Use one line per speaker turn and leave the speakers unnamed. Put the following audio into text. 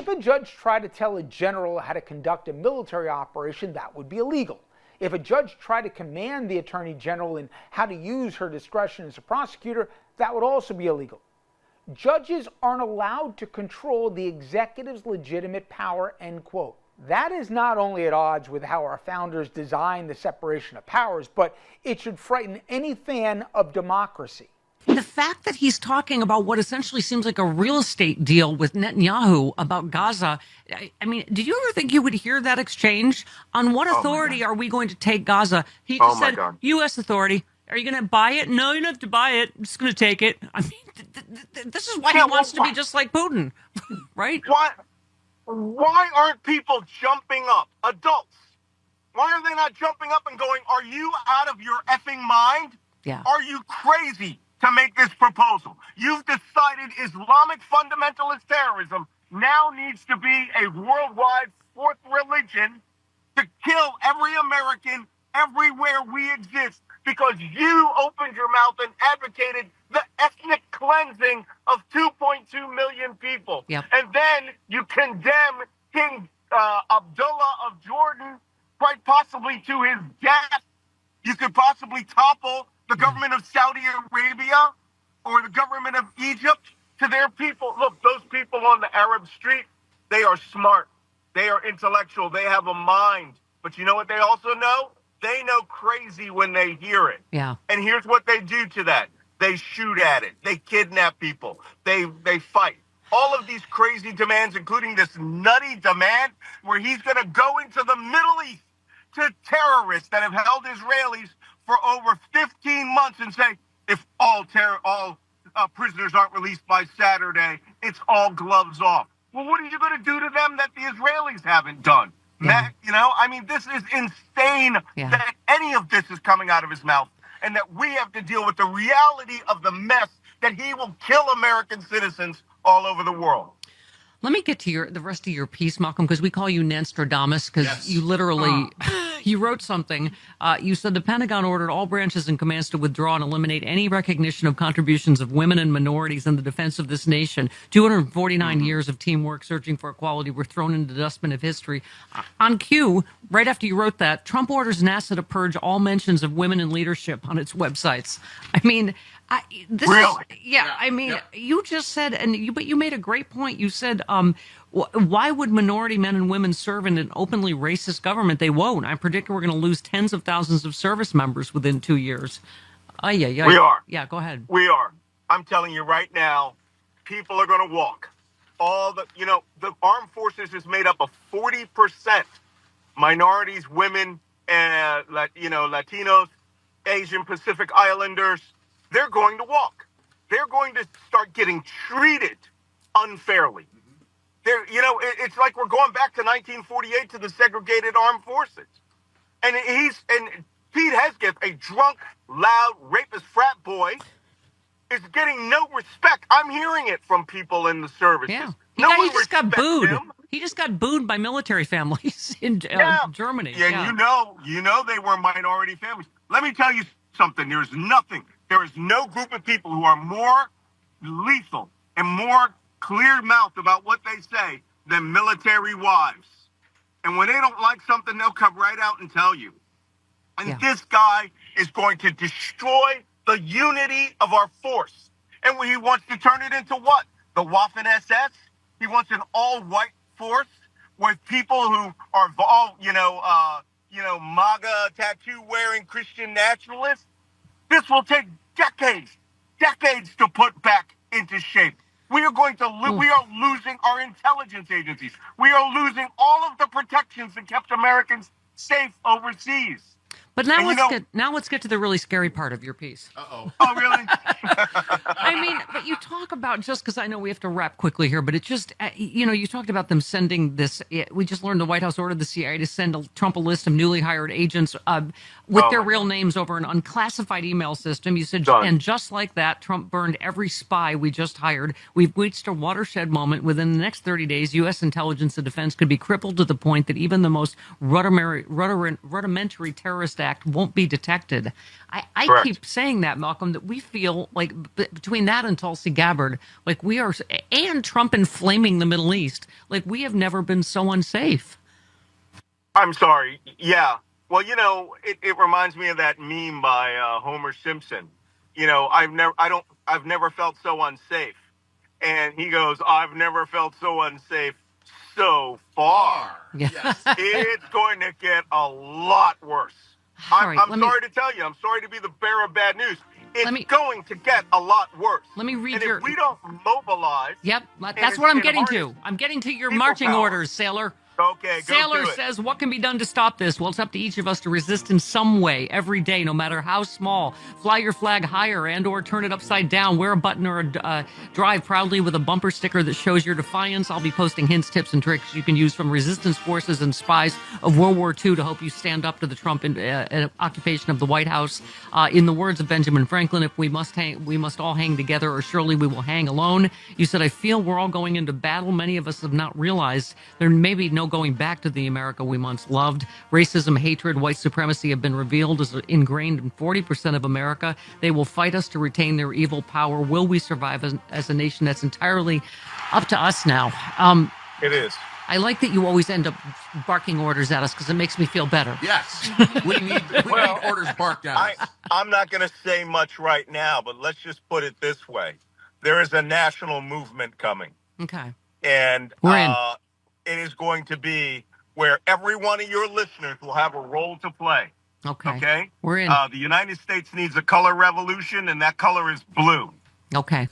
If a judge tried to tell a general how to conduct a military operation, that would be illegal. If a judge tried to command the attorney general in how to use her discretion as a prosecutor, that would also be illegal. Judges aren't allowed to control the executive's legitimate power, end quote. That is not only at odds with how our founders designed the separation of powers, but it should frighten any fan of democracy.
The fact that he's talking about what essentially seems like a real estate deal with Netanyahu about Gaza, I mean, did you ever think you would hear that exchange? On what authority are we going to take Gaza? He just said, U.S. authority. Are you going to buy it? No, you don't have to buy it. I'm just going to take it. I mean, this is why he wants to be just like Putin, right?
Why aren't people jumping up? Adults. Why are they not jumping up and going, are you out of your effing mind?
Yeah.
Are you crazy to make this proposal? You've decided Islamic fundamentalist terrorism now needs to be a worldwide fourth religion to kill every American everywhere we exist because you opened your mouth and advocated the ethnic cleansing of 2.2 million people.
Yep.
And then you condemn King Abdullah of Jordan quite possibly to his death. You could possibly topple the government of Saudi Arabia or the government of Egypt to their people. Look, those people on the Arab street, they are smart. They are intellectual. They have a mind. But you know what they also know? They know crazy when they hear it.
Yeah.
And here's what they do to that. They shoot at it. They kidnap people. They fight. All of these crazy demands, including this nutty demand where he's going to go into the Middle East to terrorists that have held Israelis for over 15 months and say, if all prisoners aren't released by Saturday, it's all gloves off. Well, what are you going to do to them that the Israelis haven't done?
Yeah.
I mean, this is insane that any of this is coming out of his mouth and that we have to deal with the reality of the mess that he will kill American citizens all over the world.
Let me get to the rest of your piece, Malcolm, because we call you Nanstradamus, because you literally, you wrote something. You said the Pentagon ordered all branches and commands to withdraw and eliminate any recognition of contributions of women and minorities in the defense of this nation. 249 years of teamwork searching for equality were thrown into the dustbin of history. On cue, right after you wrote that, Trump orders NASA to purge all mentions of women in leadership on its websites. I mean, you just said, but you made a great point. You said, why would minority men and women serve in an openly racist government? They won't. I predict we're going to lose tens of thousands of service members within 2 years.
We are.
Yeah, go ahead.
We are. I'm telling you right now, people are going to walk. The armed forces is made up of 40% minorities, women, and Latinos, Asian Pacific Islanders. They're going to walk. They're going to start getting treated unfairly. It's like we're going back to 1948 to the segregated armed forces. And Pete Hegseth, a drunk, loud, rapist frat boy, is getting no respect. I'm hearing it from people in the services.
Yeah.
He
just got booed. He just got booed by military families in Germany.
Yeah, you know they were minority families. Let me tell you something. There is no group of people who are more lethal and more clear-mouthed about what they say than military wives. And when they don't like something, they'll come right out and tell you. And this guy is going to destroy the unity of our force. And he wants to turn it into what? The Waffen-SS? He wants an all-white force with people who are all, MAGA tattoo-wearing Christian nationalists. This will take decades to put back into shape. We are going to we are losing our intelligence agencies. We are losing all of the protections that kept Americans safe overseas.
But now let's get to the really scary part of your piece.
Uh-oh. Oh, really?
I mean, but you talk about, just because I know we have to wrap quickly here, but it just, you talked about them sending this. We just learned the White House ordered the CIA to send Trump a list of newly hired agents with their real names over an unclassified email system. You said, and just like that, Trump burned every spy we just hired. We've reached a watershed moment. Within the next 30 days, U.S. intelligence and defense could be crippled to the point that even the most rudimentary terrorist Act won't be detected. I
Correct.
keep saying that, Malcolm, that we feel like between that and Tulsi Gabbard, like we are, and Trump inflaming the Middle East, like we have never been so unsafe.
I'm sorry. Yeah. Well, it reminds me of that meme by Homer Simpson. I've never felt so unsafe. And he goes, I've never felt so unsafe so far.
Yeah.
Yes.
It's going to get a lot worse. I'm sorry to tell you. I'm sorry to be the bearer of bad news. It's going to get a lot worse.
Let me read
and
your...
if we don't mobilize...
Yep, that's what I'm getting to. I'm getting to your marching orders, Sailor.
Okay, go
Sailor
do it.
says, what can be done to stop this? Well, it's up to each of us to resist in some way, every day, no matter how small. Fly your flag higher and or turn it upside down. Wear a button or drive proudly with a bumper sticker that shows your defiance. I'll be posting hints, tips, and tricks you can use from resistance forces and spies of World War II to help you stand up to the Trump occupation of the White House. In the words of Benjamin Franklin, if we must all hang together or surely we will hang alone. You said, I feel we're all going into battle. Many of us have not realized there may be no going back to the America we once loved. Racism, hatred, white supremacy have been revealed as ingrained in 40% of America. They will fight us to retain their evil power. Will we survive as a nation? That's entirely up to us now.
It is.
I like that you always end up barking orders at us because it makes me feel better.
Yes. We need orders barked at us.
I'm not going to say much right now, but let's just put it this way. There is a national movement coming.
Okay.
And
we're in.
It is going to be where every one of your listeners will have a role to play.
Okay. We're in.
The United States needs a color revolution, and that color is blue.
Okay.